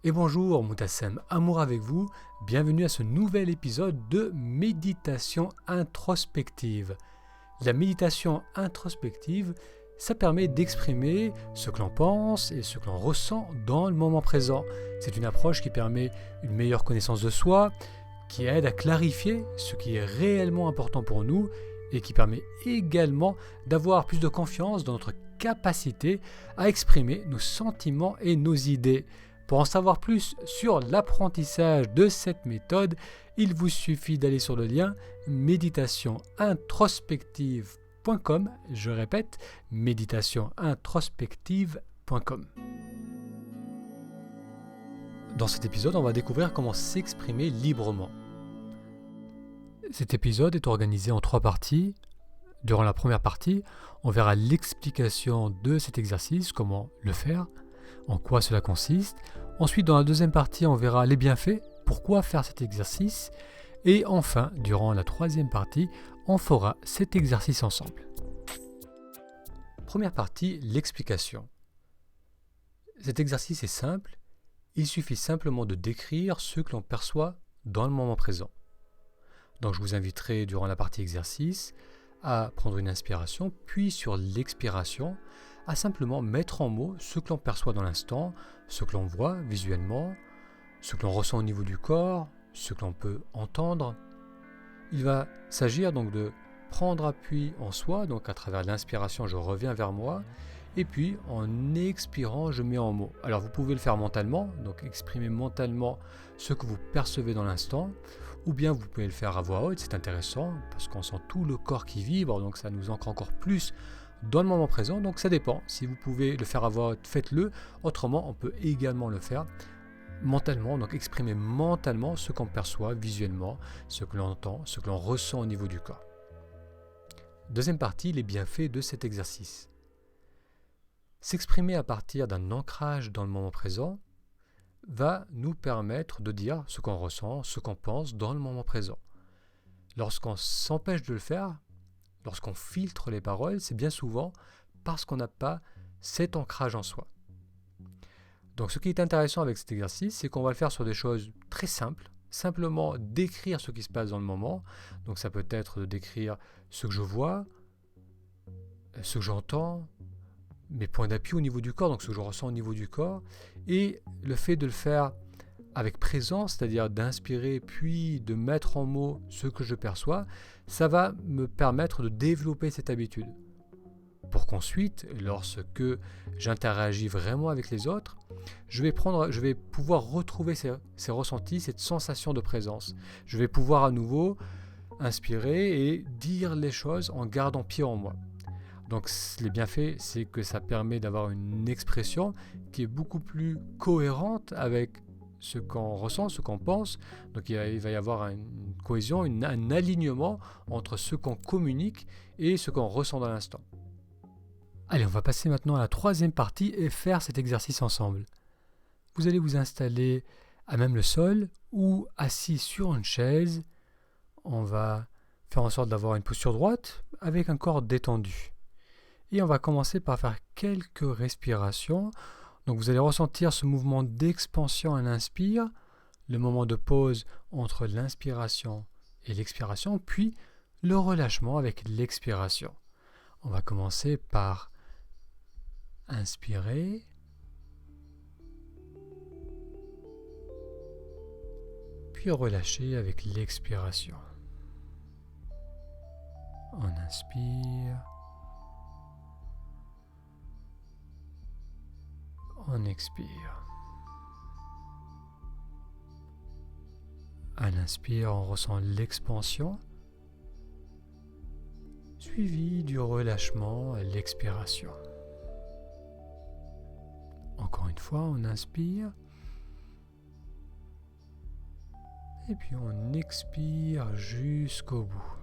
Et bonjour, Moutassem Amour avec vous, bienvenue à ce nouvel épisode de méditation introspective. La méditation introspective, ça permet d'exprimer ce que l'on pense et ce que l'on ressent dans le moment présent. C'est une approche qui permet une meilleure connaissance de soi, qui aide à clarifier ce qui est réellement important pour nous et qui permet également d'avoir plus de confiance dans notre capacité à exprimer nos sentiments et nos idées. Pour en savoir plus sur l'apprentissage de cette méthode, il vous suffit d'aller sur le lien méditationintrospective.com. Je répète, méditationintrospective.com. Dans cet épisode, on va découvrir comment s'exprimer librement. Cet épisode est organisé en 3 parties. Durant la première partie, on verra l'explication de cet exercice, comment le faire, en quoi cela consiste. Ensuite, dans la deuxième partie, on verra les bienfaits, pourquoi faire cet exercice. Et enfin, durant la troisième partie, on fera cet exercice ensemble. Première partie, l'explication. Cet exercice est simple. Il suffit simplement de décrire ce que l'on perçoit dans le moment présent. Donc je vous inviterai durant la partie exercice à prendre une inspiration, puis sur l'expiration, à simplement mettre en mots ce que l'on perçoit dans l'instant, ce que l'on voit visuellement, ce que l'on ressent au niveau du corps, ce que l'on peut entendre. Il va s'agir donc de prendre appui en soi, donc à travers l'inspiration je reviens vers moi, et puis en expirant je mets en mots. Alors vous pouvez le faire mentalement, donc exprimer mentalement ce que vous percevez dans l'instant, ou bien vous pouvez le faire à voix haute, c'est intéressant, parce qu'on sent tout le corps qui vibre, donc ça nous ancre encore plus dans le moment présent, donc ça dépend. Si vous pouvez le faire à voix haute, faites-le. Autrement, on peut également le faire mentalement, donc exprimer mentalement ce qu'on perçoit visuellement, ce que l'on entend, ce que l'on ressent au niveau du corps. Deuxième partie, les bienfaits de cet exercice. S'exprimer à partir d'un ancrage dans le moment présent va nous permettre de dire ce qu'on ressent, ce qu'on pense dans le moment présent. Lorsqu'on s'empêche de le faire, lorsqu'on filtre les paroles, c'est bien souvent parce qu'on n'a pas cet ancrage en soi. Donc ce qui est intéressant avec cet exercice, c'est qu'on va le faire sur des choses très simples, simplement décrire ce qui se passe dans le moment. Donc ça peut être de décrire ce que je vois, ce que j'entends, mes points d'appui au niveau du corps, donc ce que je ressens au niveau du corps, et le fait de le faire avec présence, c'est-à-dire d'inspirer puis de mettre en mots ce que je perçois, ça va me permettre de développer cette habitude. Pour qu'ensuite, lorsque j'interagis vraiment avec les autres, je vais pouvoir retrouver ces ressentis, cette sensation de présence. Je vais pouvoir à nouveau inspirer et dire les choses en gardant pied en moi. Donc les bienfaits, c'est que ça permet d'avoir une expression qui est beaucoup plus cohérente avec ce qu'on ressent, ce qu'on pense. Donc il va y avoir une cohésion, un alignement entre ce qu'on communique et ce qu'on ressent dans l'instant. Allez, on va passer maintenant à la troisième partie et faire cet exercice ensemble. Vous allez vous installer à même le sol ou assis sur une chaise. On va faire en sorte d'avoir une posture droite avec un corps détendu. Et on va commencer par faire quelques respirations. Donc vous allez ressentir ce mouvement d'expansion à l'inspire, le moment de pause entre l'inspiration et l'expiration, puis le relâchement avec l'expiration. On va commencer par inspirer, puis relâcher avec l'expiration. On inspire, on expire. À l'inspire, on ressent l'expansion, suivi du relâchement à l'expiration. Encore une fois, on inspire, et puis on expire jusqu'au bout.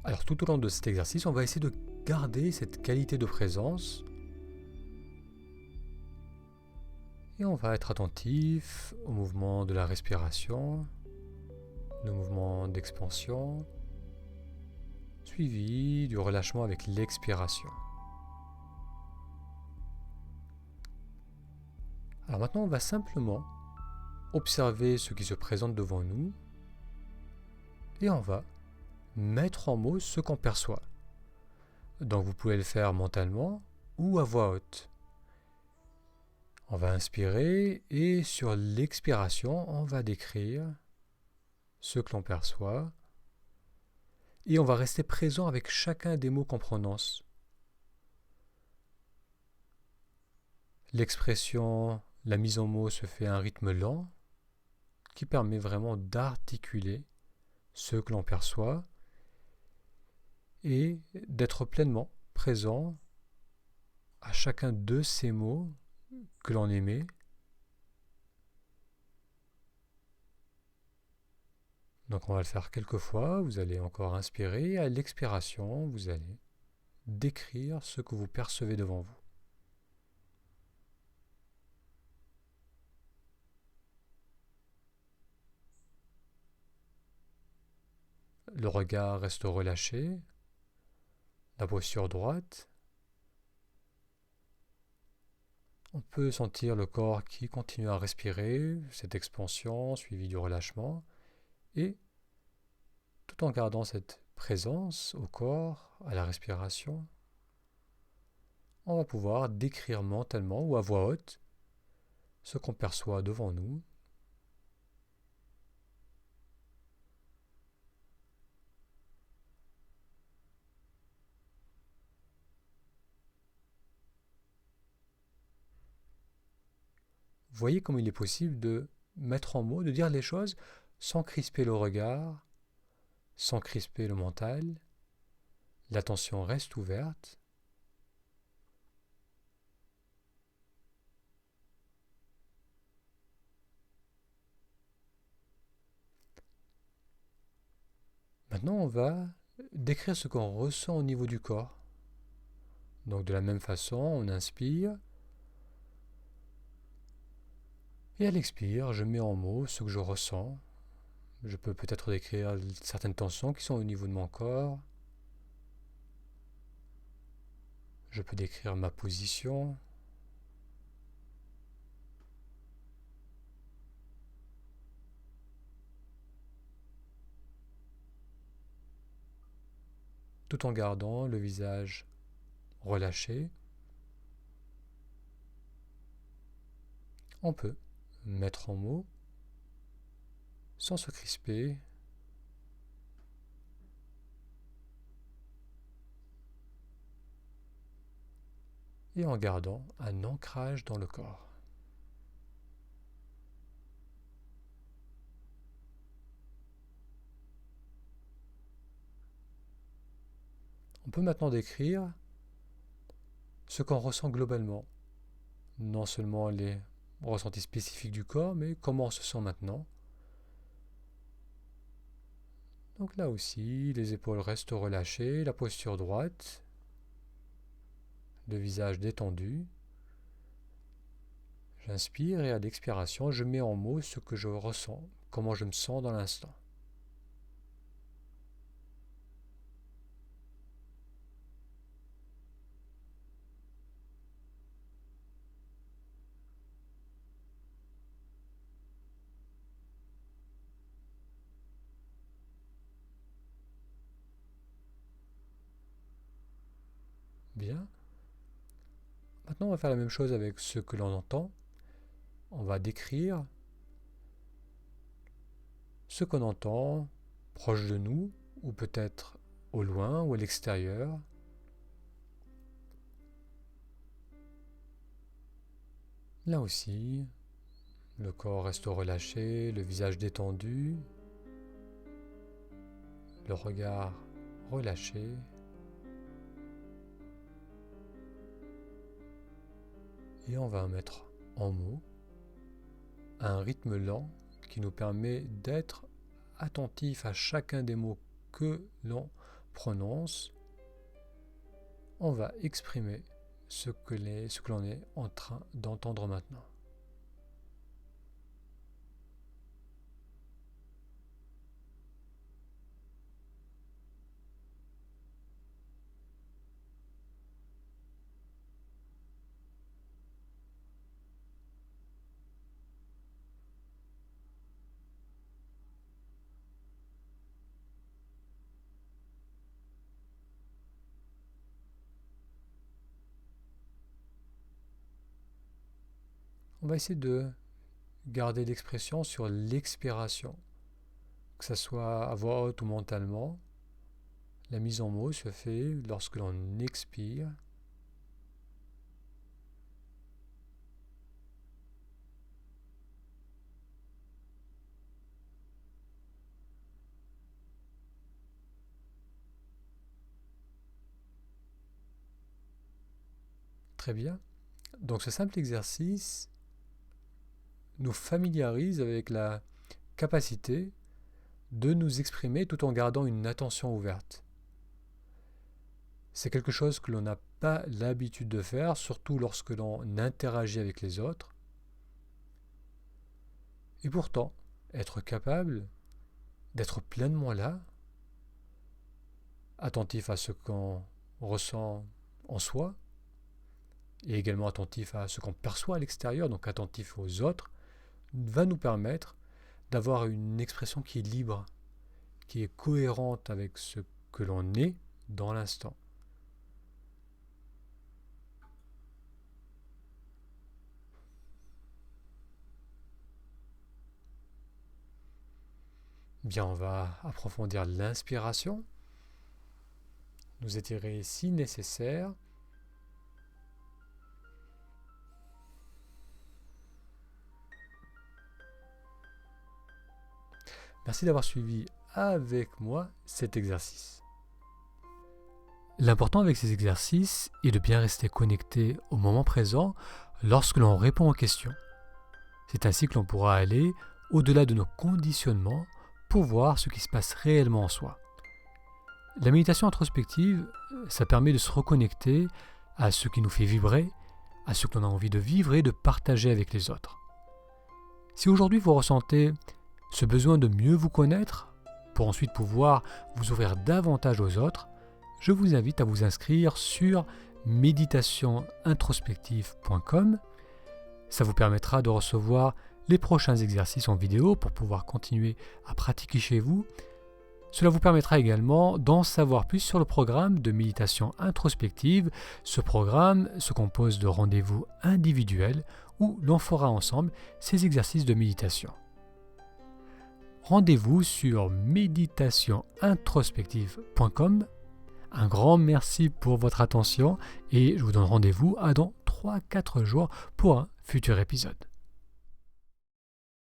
Alors tout au long de cet exercice, on va essayer de garder cette qualité de présence et on va être attentif au mouvement de la respiration, le mouvement d'expansion, suivi du relâchement avec l'expiration. Alors maintenant, on va simplement observer ce qui se présente devant nous et on va mettre en mots ce qu'on perçoit. Donc vous pouvez le faire mentalement ou à voix haute. On va inspirer et sur l'expiration, on va décrire ce que l'on perçoit et on va rester présent avec chacun des mots qu'on prononce. L'expression, la mise en mots se fait à un rythme lent qui permet vraiment d'articuler ce que l'on perçoit et d'être pleinement présent à chacun de ces mots que l'on émet. Donc on va le faire quelques fois, vous allez encore inspirer et à l'expiration, vous allez décrire ce que vous percevez devant vous. Le regard reste relâché, la posture droite. On peut sentir le corps qui continue à respirer, cette expansion suivie du relâchement, et tout en gardant cette présence au corps, à la respiration, on va pouvoir décrire mentalement ou à voix haute ce qu'on perçoit devant nous. Voyez comme il est possible de mettre en mots, de dire les choses sans crisper le regard, sans crisper le mental. L'attention reste ouverte. Maintenant, on va décrire ce qu'on ressent au niveau du corps. Donc de la même façon, on inspire. Et à l'expire, je mets en mots ce que je ressens. Je peux peut-être décrire certaines tensions qui sont au niveau de mon corps. Je peux décrire ma position. Tout en gardant le visage relâché. On peut mettre en mots sans se crisper. Et en gardant un ancrage dans le corps. On peut maintenant décrire ce qu'on ressent globalement. Non seulement les ressentis spécifiques du corps, mais comment on se sent maintenant. Donc là aussi, les épaules restent relâchées, la posture droite, le visage détendu. J'inspire et à l'expiration, je mets en mots ce que je ressens, comment je me sens dans l'instant. Bien. Maintenant, on va faire la même chose avec ce que l'on entend. On va décrire ce qu'on entend proche de nous, ou peut-être au loin ou à l'extérieur. Là aussi, le corps reste relâché, le visage détendu, le regard relâché. Et on va mettre en mots un rythme lent qui nous permet d'être attentif à chacun des mots que l'on prononce. On va exprimer ce que l'on est en train d'entendre maintenant. on va essayer de garder l'expression sur l'expiration, que ce soit à voix haute ou mentalement. La mise en mots se fait lorsque l'on expire. Très bien. Donc ce simple exercice nous familiarise avec la capacité de nous exprimer tout en gardant une attention ouverte. C'est quelque chose que l'on n'a pas l'habitude de faire, surtout lorsque l'on interagit avec les autres. Et pourtant, être capable d'être pleinement là, attentif à ce qu'on ressent en soi, et également attentif à ce qu'on perçoit à l'extérieur, donc attentif aux autres, va nous permettre d'avoir une expression qui est libre, qui est cohérente avec ce que l'on est dans l'instant. Bien, on va approfondir l'inspiration, nous étirer si nécessaire. Merci d'avoir suivi avec moi cet exercice. L'important avec ces exercices est de bien rester connecté au moment présent lorsque l'on répond aux questions. C'est ainsi que l'on pourra aller au-delà de nos conditionnements pour voir ce qui se passe réellement en soi. La méditation introspective, ça permet de se reconnecter à ce qui nous fait vibrer, à ce que l'on a envie de vivre et de partager avec les autres. Si aujourd'hui vous ressentez ce besoin de mieux vous connaître, pour ensuite pouvoir vous ouvrir davantage aux autres, je vous invite à vous inscrire sur méditationintrospective.com. Ça vous permettra de recevoir les prochains exercices en vidéo pour pouvoir continuer à pratiquer chez vous. Cela vous permettra également d'en savoir plus sur le programme de méditation introspective. Ce programme se compose de rendez-vous individuels où l'on fera ensemble ces exercices de méditation. Rendez-vous sur méditationintrospective.com. Un grand merci pour votre attention et je vous donne rendez-vous dans 3-4 jours pour un futur épisode.